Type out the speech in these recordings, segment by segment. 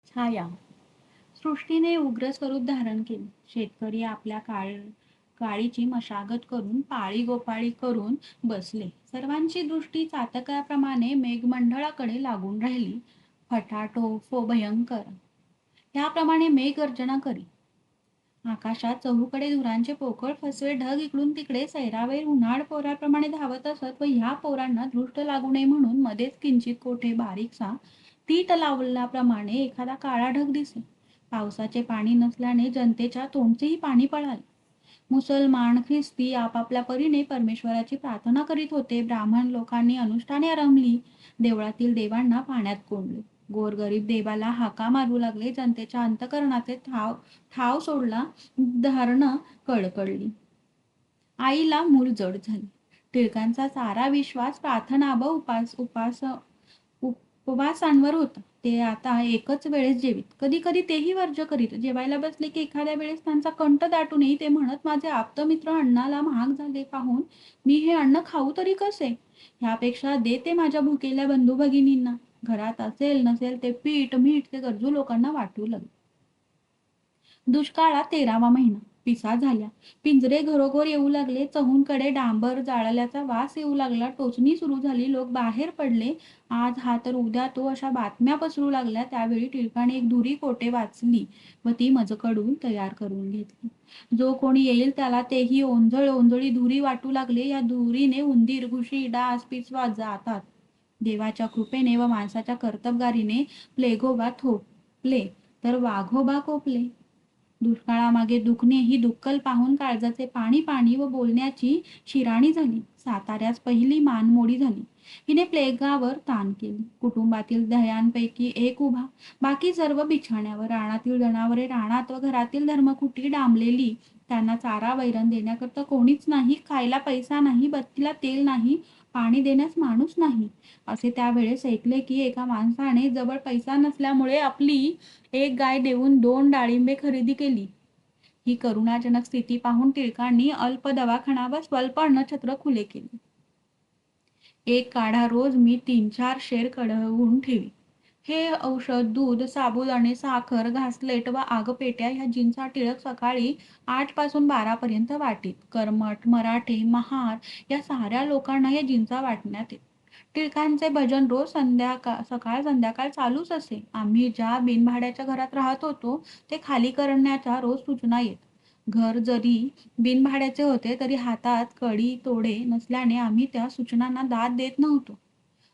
छाया. सृष्टीने उग्र स्वरूप धारण केले. शेतकरी आपल्या काळीची मशागत करून पाळी-गोपाळी करून बसले. सर्वांची दृष्टी चातकाप्रमाणे मेघमंडळाकडे लागून राहिली. फटाटोफो भयंकर. ह्याप्रमाणे मेघ गर्जना करी. आकाशात चहूकडे धुरांचे पोकळ फसवे ढग इकडून तिकडे सैरावैर उन्हाळ पोराप्रमाणे धावत असत व ह्या पोरांना दृष्ट लागू नये म्हणून मध्येच किंचित कोठे बारीकसा तीट लावल्याप्रमाणे एखादा काळा ढग दिसे. पावसाचे पाणी नसल्याने जनतेच्या तोंडचेही पाणी पळाले. मुसलमान ख्रिस्ती आपापल्या परीने परमेश्वराची प्रार्थना करीत होते. ब्राह्मण लोकांनी अनुष्ठाने आरंभली. देवळातील देवांना पाण्यात कोंडले. गोरगरीब देवाला हाका मारू लागले. जनतेच्या अंतःकरणाचे ठाव ठाव सोडला. धारणं कळकळली. आईला मूल जड झाले. टिळकांचा सारा विश्वास प्रार्थना व उपवासांवर होता. ते आता एकच वेळेस जेवीत. कधी कधी तेही वर्ज्य करीत. जेवायला बसले की एखाद्या वेळेस त्यांचा कंठ दाटूनही ते म्हणत, माझे आप्तमित्र अण्णाला महाग झाले पाहून मी हे अन्न खाऊ तरी कसे? ह्यापेक्षा दे ते माझ्या भुकेल्या बंधू भगिनींना. घरात असेल नसेल ते पीठ मीठ ते गरजू लोकांना वाटू लागले. दुष्काळात 13वा महिना. पिसा झाल्या. पिंजरे घरोघर येऊ लागले. चहूंकडे डांबर जाळल्याचा वास येऊ लागला. टोचणी सुरू झाली. लोक बाहेर पडले. आज हा तर उद्या तो अशा बातम्या पसरू लागल्या. त्यावेळी टिळकाने एक धुरी कोठे वाचली व ती मजकडून तयार करून घेतली. जो कोणी येईल त्याला तेही ओंजळ ओंजळी धुरी वाटू लागले. या धुरीने उंदीर, घुशी, डास, पिसवा जातात. देवाच्या कृपेने व माणसाच्या कर्तबगारीने प्लेगोबा थोपले तर वाघोबा कोपले. दुष्काळामागे दुखणे ही दुक्कल पाहून काळजाचे पाणी पाणी व बोलण्याची शिराणी झाली. साताऱ्यास पहिली मानमोडी झाली. हिने प्लेगावर ताण केली. कुटुंबातील दह्यांपैकी एक उभा, बाकी सर्व बिछाण्यावर. रानातील जनावरे रानात व घरातील धर्मकुटी डांबलेली. त्यांना चारा वैरण देण्याकरता कोणीच नाही. खायला पैसा नाही, बत्तीला तेल नाही, पाणी देण्यास माणूस नाही. असे त्यावेळेस ऐकले की एका माणसाने जवळ पैसा नसल्यामुळे आपली एक गाय देऊन 2 डाळिंबे खरेदी केली. ही करुणाजनक स्थिती पाहून टिळकांनी अल्प दवाखाना व स्वल्प अन्नछत्र खुले केले. एक काढा रोज मी 3-4 शेर कढवून ठेवी. हे औषध, दूध, साबुदाणे, साखर, घासलेट व आगपेट्या ह्या जिन्सा टिळक सकाळी 8 पासून 12 पर्यंत वाटीत. कर्मठ, मराठे, महार या साऱ्या लोकांना या जिन्सा वाटण्यात येत. टिळकांचे भजन रोज सकाळ संध्याकाळ चालूच असे. आम्ही ज्या बिनभाड्याच्या घरात राहत होतो ते खाली करण्याच्या रोज सूचना येत. घर जरी बिनभाड्याचे होते तरी हातात कडी तोडे नसल्याने आम्ही त्या सूचनांना दाद देत नव्हतो.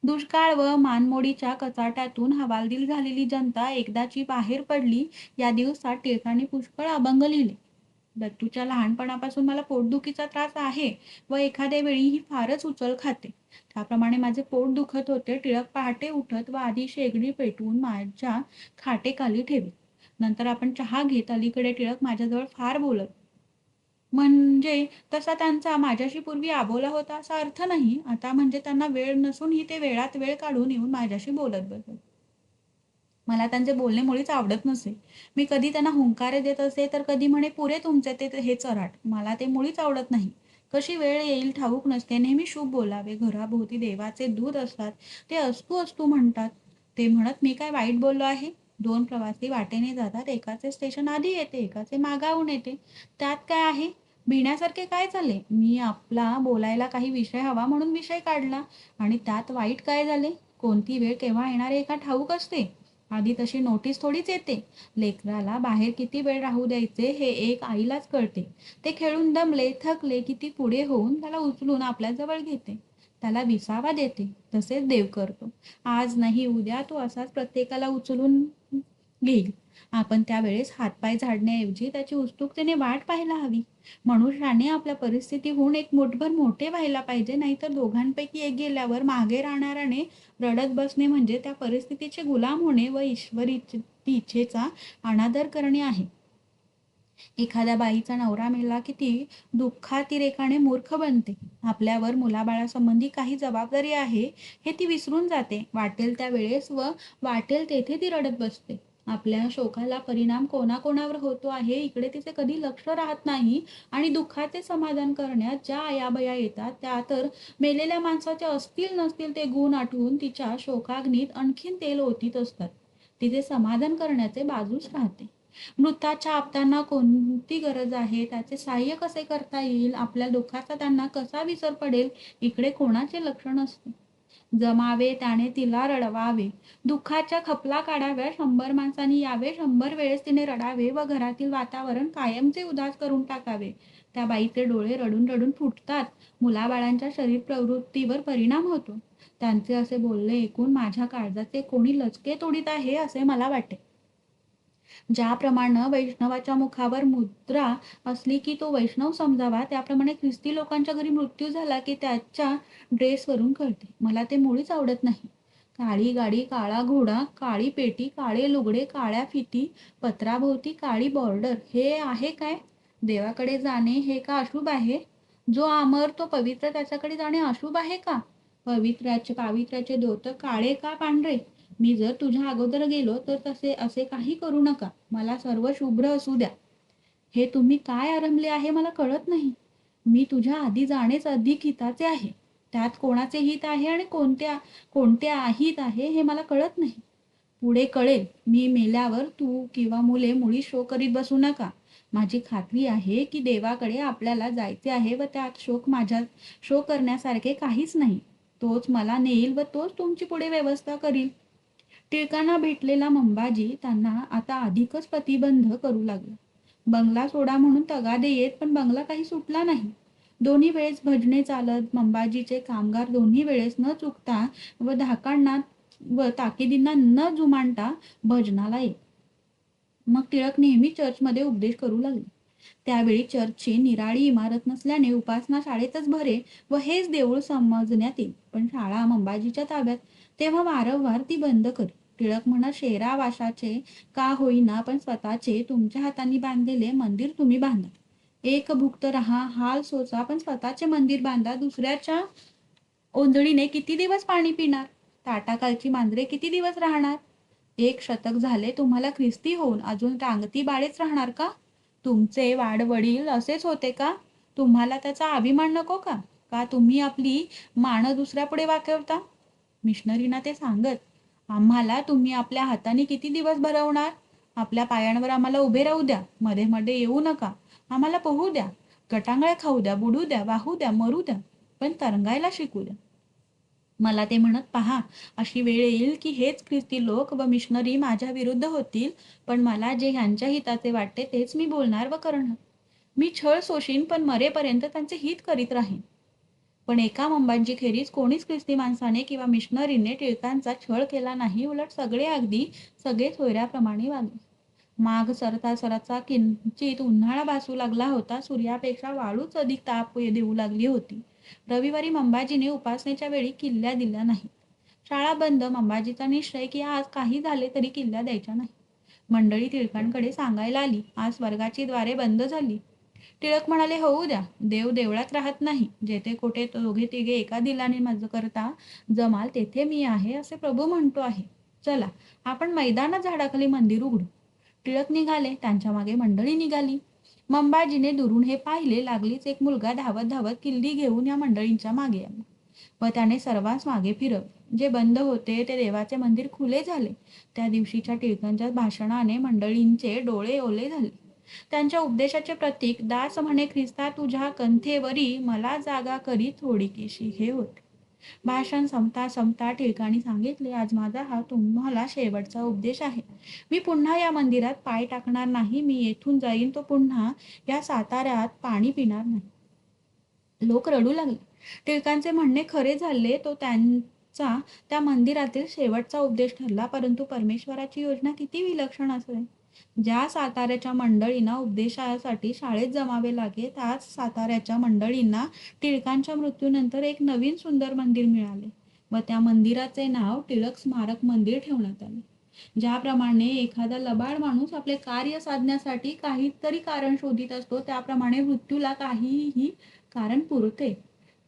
दुष्काळ व मानमोडीच्या कचाट्यातून हवालदिल झालेली जनता एकदाची बाहेर पडली. या दिवसात टिळकांनी पुष्कळ अभंग लिहिले. दत्तूच्या लहानपणापासून मला पोटदुखीचा त्रास आहे व एखाद्या वेळी ही फारच उचल खाते. त्याप्रमाणे माझे पोट दुखत होते. टिळक पहाटे उठत व आधी शेगडी पेटवून माझ्या खाटेखाली ठेवीत. नंतर आपण चहा घेत. अलीकडे टिळक माझ्याजवळ फार बोलत. म्हणजे तसा त्यांचा माझ्याशी पूर्वी आबोला होता असा अर्थ नाही. आता म्हणजे त्यांना वेळ नसूनही ते वेळात वेळ काढून येऊन माझ्याशी बोलत बसत. मला त्यांचे बोलणे मुळीच आवडत नसे. मी कधी त्यांना हुंकारे देत असे तर कधी म्हणे, पुरे तुमचे ते हे चराट. मला ते मुळीच आवडत नाही. कशी वेळ येईल ठाऊक नसते. नेहमी शुभ बोलावे. घराभोवती देवाचे दूत असतात. ते असतू असतू म्हणतात. ते म्हणत मी काय वाईट बोललो आहे? 2 प्रवासी वाटेने जातात. एकाचे स्टेशन आधी येते, एकाचे मागाहून येते. त्यात काय आहे? भिण्यासारखे काय झाले? मी आपला बोलायला काही विषय हवा म्हणून विषय काढला आणि त्यात वाईट काय झाले? कोणती वेळ केव्हा येणार हे का ठाऊक असते? आधी तशी नोटीस थोडीच येते. लेकराला बाहेर किती वेळ राहू द्यायचे हे एक आईलाच कळते. ते खेळून दमले, थकले की ती पुढे होऊन त्याला उचलून आपल्या जवळ घेते. त्याला विसावा देते. तसेच देव करतो. आज नाही उद्या तो असाच प्रत्येकाला उचलून घेईल. आपण त्यावेळेस हातपाय झाडण्याऐवजी त्याची उत्सुकतेने वाट पाहायला हवी. मनुष्याने आपल्या परिस्थितीहून एक मुठभर मोठे व्हायला पाहिजे. नाहीतर दोघांपैकी एक गेल्यावर मागे राहणाऱ्याने रडत बसणे म्हणजे त्या परिस्थितीचे गुलाम होणे व ईश्वरी इच्छेचा अनादर करणे आहे. एखाद्या बाईचा नवरा मेला की ती दुःखातिरेकाने मूर्ख बनते. आपल्यावर मुलाबाळासंबंधी काही जबाबदारी आहे हे ती विसरून जाते. वाटेल त्या वेळेस व वाटेल तेथे ती रडत बसते. आपल्या शोकाला परिणाम कोणाकोणावर होतो आहे इकडे तिचे कधी लक्ष राहत नाही आणि दुःखाचे समाधान करण्यात ज्या आयाबया येतात त्या तर मेलेल्या माणसाचे असतील नसतील ते गुण आठवून तिच्या शोकाग्नीत आणखीन तेल ओतीत असतात. तिथे समाधान करण्याचे बाजूच राहते. मृताच्या आप्तांना कोणती गरज आहे, त्याचे सहाय्य कसे करता येईल, आपल्या दुःखाचा त्यांना कसा विसर पडेल, इकडे कोणाचे लक्ष नसते. जमावे त्याने तिला रडवावे, दुःखाच्या खपला काढाव्या, 100 माणसांनी यावे, 100 वेळेस तिने रडावे व घरातील वातावरण कायमचे उदास करून टाकावे. त्या बाईचे डोळे रडून रडून फुटतात. मुलाबाळांच्या शरीर प्रवृत्तीवर परिणाम होतो. त्यांचे असे बोलणे ऐकून माझ्या काळजाचे कोणी लचके तोडीत आहे असे मला वाटे. ज्याप्रमाणे वैष्णवाच्या मुखावर मुद्रा असली की तो वैष्णव समजावा, त्याप्रमाणे ख्रिस्ती लोकांच्या घरी मृत्यू झाला की त्याच्या ड्रेसवरून कळते. मला ते मुळीच आवडत नाही. काळी गाडी, काळा घोडा, काळी पेटी, काळे लुगडे, काळ्या फिती, पत्राभोवती काळी बॉर्डर, हे आहे काय? देवाकडे जाणे हे का अशुभ आहे? जो अमर तो पवित्र, त्याच्याकडे जाणे अशुभ आहे का? पावित्र्याचे द्योतक काळे का पांढरे? मी जर तुझ्या अगोदर गेलो तर तसे असे काही करू नका. मला सर्व शुभ्र असू द्या. हे तुम्ही काय आरंभले आहे मला कळत नाही. मी तुझ्या आधी जाणेच अधिक हिताचे आहे. त्यात कोणाचे हित आहे आणि कोणते अहित आहे हे मला कळत नाही. पुढे कळेल. मी मेल्यावर तू किंवा मुले मुळी शोक करीत बसू नका. माझी खात्री आहे की देवाकडे आपल्याला जायचे आहे व त्यात शोक करण्यासारखे काहीच नाही. तोच मला नेईल व तोच तुमची पुढे व्यवस्था करील. टिळकांना भेटलेला मंबाजी त्यांना आता अधिकच प्रतिबंध करू लागला. बंगला सोडा म्हणून तगादे येत, पण बंगला काही सुटला नाही. दोन्ही वेळेस भजने चालत. मंबाजीचे कामगार दोन्ही वेळेस न चुकता व धाकांना व ताकिदींना न जुमानता भजनाला येत. मग टिळक नेहमी चर्चमध्ये उपदेश करू लागले. त्यावेळी चर्चची निराळी इमारत नसल्याने उपासना शाळेतच भरे व हेच देऊळ समजण्यात येईल. पण शाळा मंबाजीच्या ताब्यात, तेव्हा वारंवार ती बंद करी. टिळक म्हणत, शेरावाशाचे का होईना पण स्वतःचे तुमच्या हातांनी बांधलेले मंदिर तुम्ही बांधा. एक भुक्त राहा, हाल सोचा, पण स्वतःचे मंदिर बांधा. दुसऱ्याच्या ओंजळीने किती दिवस पाणी पिणार? ताटाखालची मांजरे किती दिवस राहणार? 1 शतक झाले तुम्हाला ख्रिस्ती होऊन, अजून रांगती बाळेच राहणार का? तुमचे वाडवडील असेच होते का? तुम्हाला त्याचा अभिमान नको का? का तुम्ही आपली मान दुसऱ्यापुढे वाकवता? मिशनरीना ते सांगत, आम्हाला तुम्ही आपल्या हाताने किती दिवस भरवणार? आपल्या पायांवर आम्हाला उभे राहू द्या. मध्ये मध्ये येऊ नका. आम्हाला पोहू द्या. गटांगळ्या खाऊ द्या. बुडू द्या. वाहू द्या. मरू द्या. पण तरंगायला शिकू द्या. मला ते म्हणत, पहा, अशी वेळ येईल की हेच ख्रिस्ती लोक व मिशनरी माझ्या विरुद्ध होतील, पण मला जे ह्यांच्या हिताचे वाटते तेच मी बोलणार व करणार. मी छळ सोशीन, पण मरेपर्यंत त्यांचे हित करीत राहीन. पण एका मंबांची खेरीज कोणीच ख्रिस्ती माणसाने किंवा मिशनरीने टिळकांचा छळ केला नाही. उलट सगळे सोयऱ्याप्रमाणे वागले. माघ सरता सरता किंचित उन्हाळा भासू लागला होता. सूर्यापेक्षा वाळूच अधिक ताप देऊ लागली होती. रविवारी मंबाजीने उपासनेच्या वेळी किल्ल्या दिल्या नाहीत. शाळा बंद. मंबाजीचा निश्चय की आज काही झाले तरी किल्ल्या द्यायच्या नाही. मंडळी टिळकांकडे सांगायला आली, आज स्वर्गाची द्वारे बंद झाली. टिळक म्हणाले, होऊ द्या. देव देवळात राहत नाही. जेथे कोठे दोघे तिघे एका दिलाने मज करता जमाल तेथे मी आहे असे प्रभू म्हणतो आहे. चला, आपण मैदानात झाडाखाली मंदिर उघडू. टिळक निघाले. त्यांच्या मागे मंडळी निघाली. मंबाजीने दुरून हे पाहिले. लागलीच एक मुलगा धावत धावत किल्ली घेऊन या मंडळींच्या मागे आला व त्याने सर्वांस मागे फिरवले. जे बंद होते ते देवाचे मंदिर खुले झाले. त्या दिवशीच्या टिळकांच्या भाषणाने मंडळींचे डोळे ओले झाले. त्यांच्या उपदेशाचे प्रतीक, दास म्हणे ख्रिस्ता तुझ्या कंथेवरी, मला जागा करी थोडीकीशी, हे होते. भाषण संपता टिळकांनी सांगितले, आज माझा हा तुम्हाला शेवटचा उपदेश आहे. मी पुन्हा या मंदिरात पाय टाकणार नाही. मी येथून जाईन तो पुन्हा या साताऱ्यात पाणी पिणार नाही. लोक रडू लागले. टिळकांचे म्हणणे खरे झाले. तो त्यांचा त्या मंदिरातील शेवटचा उपदेश ठरला. परंतु परमेश्वराची योजना किती विलक्षण असेल. ज्या साताऱ्याच्या मंडळींना उपदेशासाठी शाळेत जमावे लागे, त्याच साताऱ्याच्या मंडळींना टिळकांच्या मृत्यूनंतर एक नवीन सुंदर मंदिर मिळाले व त्या मंदिराचे नाव टिळक स्मारक मंदिर ठेवण्यात आले. ज्याप्रमाणे एखादा लबाड माणूस आपले कार्य साधण्यासाठी काहीतरी कारण शोधित असतो, त्याप्रमाणे मृत्यूला काहीही कारण पुरते.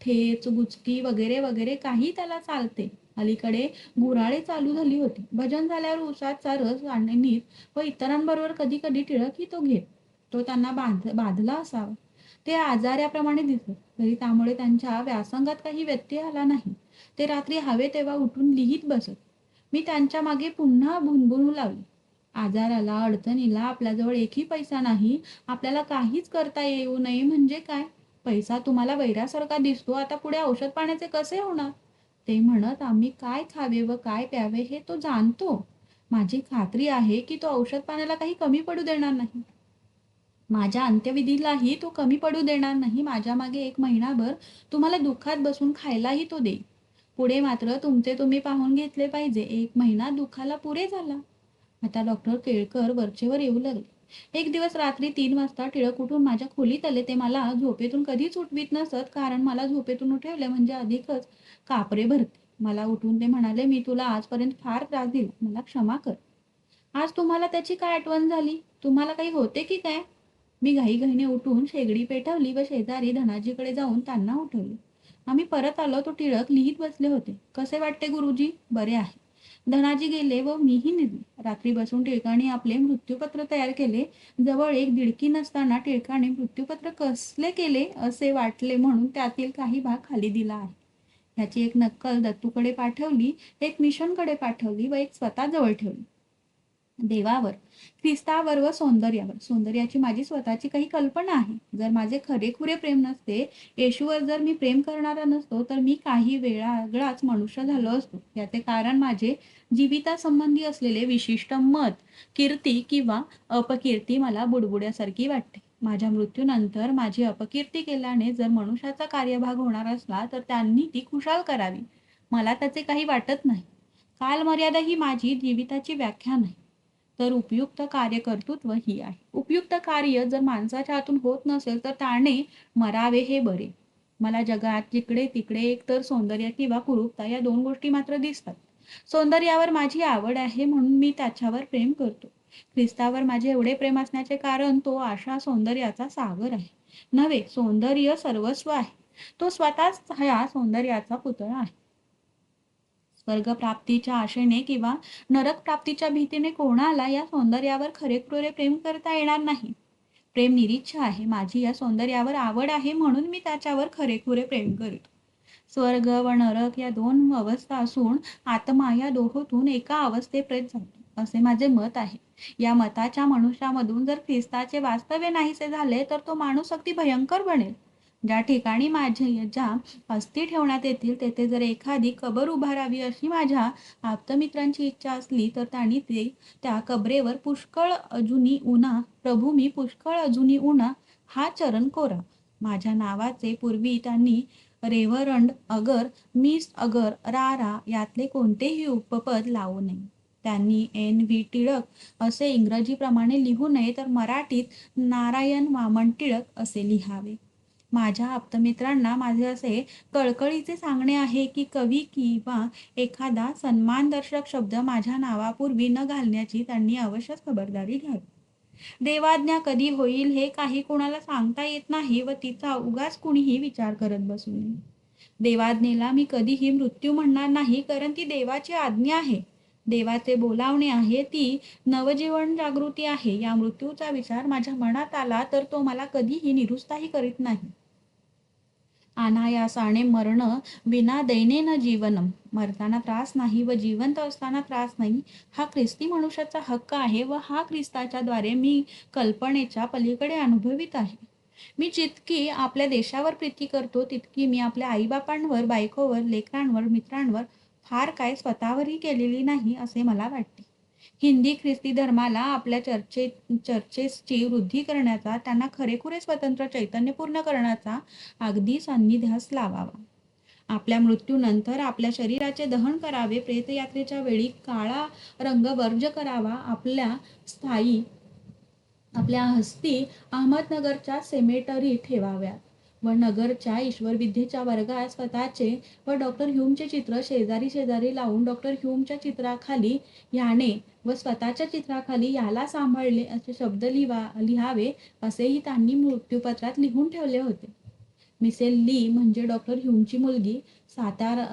ठेच, गुचकी वगैरे वगैरे काही त्याला चालते. अलीकडे गुऱ्हाळे चालू झाली होती. भजन झाल्यावर उसाचा रस आणीत व इतरांबरोबर कधी कधी टिळकही तो घेत. तो त्यांना बाधला असावा. ते आजाऱ्याप्रमाणे दिसत, तरी त्यामुळे त्यांच्या व्यासंगात काही व्यत्यय आला नाही. ते रात्री हवे तेव्हा उठून लिहित बसत. मी त्यांच्या मागे पुन्हा भुणभुणू लागले. आजाराला, अडचणीला आपल्याजवळ एकही पैसा नाही, आपल्याला काहीच करता येऊ नये म्हणजे काय? पैसा तुम्हाला वैरासारखा दिसतो, आता पुढे औषध पाण्याचे कसे होणार? ते म्हणत, आम्ही काय खावे व काय प्यावे हे तो जाणतो. माझी खात्री आहे की तो औषध पाण्याला काही कमी पडू देणार नाही. माझ्या अंत्यविधीलाही तो कमी पडू देणार नाही. माझ्या मागे 1 महिनाभर तुम्हाला दुःखात बसून खायलाही तो देईल. पुढे मात्र तुमचे तुम्ही पाहून घेतले पाहिजे. 1 महिना दुःखाला पुरे झाला. आता डॉक्टर केळकर वरचेवर येऊ लागले. एक दिवस रात्री 3 वाजता टिळक उठून माझ्या खोलीत आले. ते मला झोपेतून कधीच उठवीत नसत, कारण मला झोपेतून उठवले म्हणजे अधिकच कापरे भरते. मला उठून ते म्हणाले, मी तुला आजपर्यंत फार त्रास दिला, मला क्षमा कर. आज तुम्हाला त्याची काय आठवण झाली? तुम्हाला काही होते की काय? मी घाईघाईने उठून शेगडी पेटवली व शेजारी धनाजीकडे जाऊन त्यांना उठवले. आम्ही परत आलो तो टिळक लिहित बसले होते. कसे वाटते गुरुजी? बरे आहे. धनाजी गेले व मीही निघले. रात्री बसून टिळकाने आपले मृत्यूपत्र तयार केले. जवळ एक दिडकी नसताना टिळकाने मृत्यूपत्र कसले केले असे वाटले म्हणून त्यातील काही भाग खाली दिला आहे. ह्याची एक नक्कल दत्तूकडे पाठवली, एक मिशनकडे पाठवली व एक स्वतः जवळ ठेवली. देवावर, ख्रिस्तावर व सौंदर्यावर. सौंदर्याची माझी स्वतःची काही कल्पना आहे. जर माझे खरेखुरे प्रेम नसते, येशूवर जर मी प्रेम करणारा नसतो, तर मी काही वेगळाच मनुष्य झालो असतो. याचे कारण माझे जीवितासंबंधी असलेले विशिष्ट मत, कीर्ती किंवा अपकीर्ती मला बुडबुड्यासारखी वाटते. माझ्या मृत्यूनंतर माझी अपकीर्ती केल्याने जर मनुष्याचा कार्यभाग होणार असला, तर त्यांनी ती खुशाल करावी. मला त्याचे काही वाटत नाही. कालमर्यादा ही माझी जीविताची व्याख्या नाही, तर उपयुक्त कार्यकर्तृत्व ही आहे. उपयुक्त कार्य जर माणसाच्या हातून होत नसेल, तर त्याने मरावे हे बरे. मला जगात जिकडे तिकडे एकतर सौंदर्य किंवा कुरूपता या 2 गोष्टी मात्र दिसतात. सौंदर्यावर माझी आवड आहे म्हणून मी त्याच्यावर प्रेम करतो. ख्रिस्तावर माझे एवढे प्रेम असण्याचे कारण तो अशा सौंदर्याचा सागर आहे. नव्हे, सौंदर्य सर्वस्व आहे. तो स्वतःच ह्या सौंदर्याचा पुतळा आहे. स्वर्ग प्राप्तीच्या आशेने किंवा नरक प्राप्तीच्या भीतीने कोणाला या सौंदर्यावर खरेखुरे प्रेम करता येणार नाही. प्रेम निरीच्छा आहे. माझी या सौंदर्यावर आवड आहे म्हणून मी त्याच्यावर खरेखुरे प्रेम करतो. स्वर्ग व नरक या 2 अवस्था असून आत्मा या दोहोतून एका अवस्थेप्रत जातो, असे माझे मत आहे. या मताच्या मनुष्यामधून जर ख्रिस्ताचे वास्तव्य नाहीसे झाले, तर तो माणूस अगदी भयंकर बनेल. ज्या ठिकाणी माझे ज्या अस्थी ठेवण्यात येतील, तेथे जर एखादी कबर उभारावी अशी माझ्या आप्तमित्रांची इच्छा असली, तर त्यांनी त्या कबरेवर पुष्कळ अजुनी उना, प्रभू मी पुष्कळ अजुनी उना हा चरण कोरा. माझ्या नावाचे पूर्वी त्यांनी रेव्हरंड अगर, मिस अगर, रा यातले कोणतेही उपपद लावू नये. त्यांनी NV टिळक असे इंग्रजीप्रमाणे लिहू नये, तर मराठीत नारायण वामन टिळक असे लिहावे. माझ्या आप्तमित्रांना माझे असे कळकळीचे सांगणे आहे की कवी किंवा एखादा सन्मानदर्शक शब्द माझ्या नावापूर्वी न घालण्याची त्यांनी अवश्यच खबरदारी घ्यावी. देवाज्ञा कधी होईल हे काही कोणाला सांगता येत नाही व तिचा उगाच कुणीही विचार करत बसू नये. देवाज्ञेला मी कधीही मृत्यू म्हणणार नाही, कारण ती देवाची आज्ञा आहे. देवाचे बोलावणे आहे, ती नवजीवन जागृती आहे. या मृत्यूचा विचार माझ्या मनात आला तर तो मला कधीही निरुत्साही करीत नाही. अनायासाने मरण विना दैनेन जीवनम. मरताना त्रास नाही व जिवंत असताना त्रास नाही, हा ख्रिस्ती मनुष्याचा हक्क आहे व हा ख्रिस्ताच्या द्वारे मी कल्पनेच्या पलीकडे अनुभवित आहे. मी जितकी आपल्या देशावर प्रीती करतो, तितकी मी आपल्या आईबापांवर, बायकोवर, लेकरांवर, मित्रांवर, फार काय स्वतःवरही केलेली नाही असे मला वाटते. हिंदी ख्रिस्ती धर्माला आपल्या चर्चेसची वृद्धी करण्याचा, त्यांना खरेखुरे स्वतंत्र चैतन्यपूर्ण करण्याचा अगदी सान्निध्यास लावावा. आपल्या मृत्यूनंतर आपल्या शरीराचे दहन करावे. प्रेतयात्रेच्या वेळी काळा रंग वर्ज करावा. आपल्या हस्ती अहमदनगरच्या सेमेटरीत ठेवाव्यात व नगरच्या ईश्वरविद्येच्या वर्गात स्वतःचे व डॉक्टर ह्यूमचे चित्र शेजारी शेजारी लावून डॉक्टर ह्यूमच्या चित्राखाली ह्याने व स्वतःच्या चित्राखाली याला सांभाळले असे शब्द लिहावे असेही त्यांनी मृत्यूपत्रात लिहून ठेवले होते. मिसेस ली म्हणजे डॉक्टर ह्यूमची मुलगी सातारा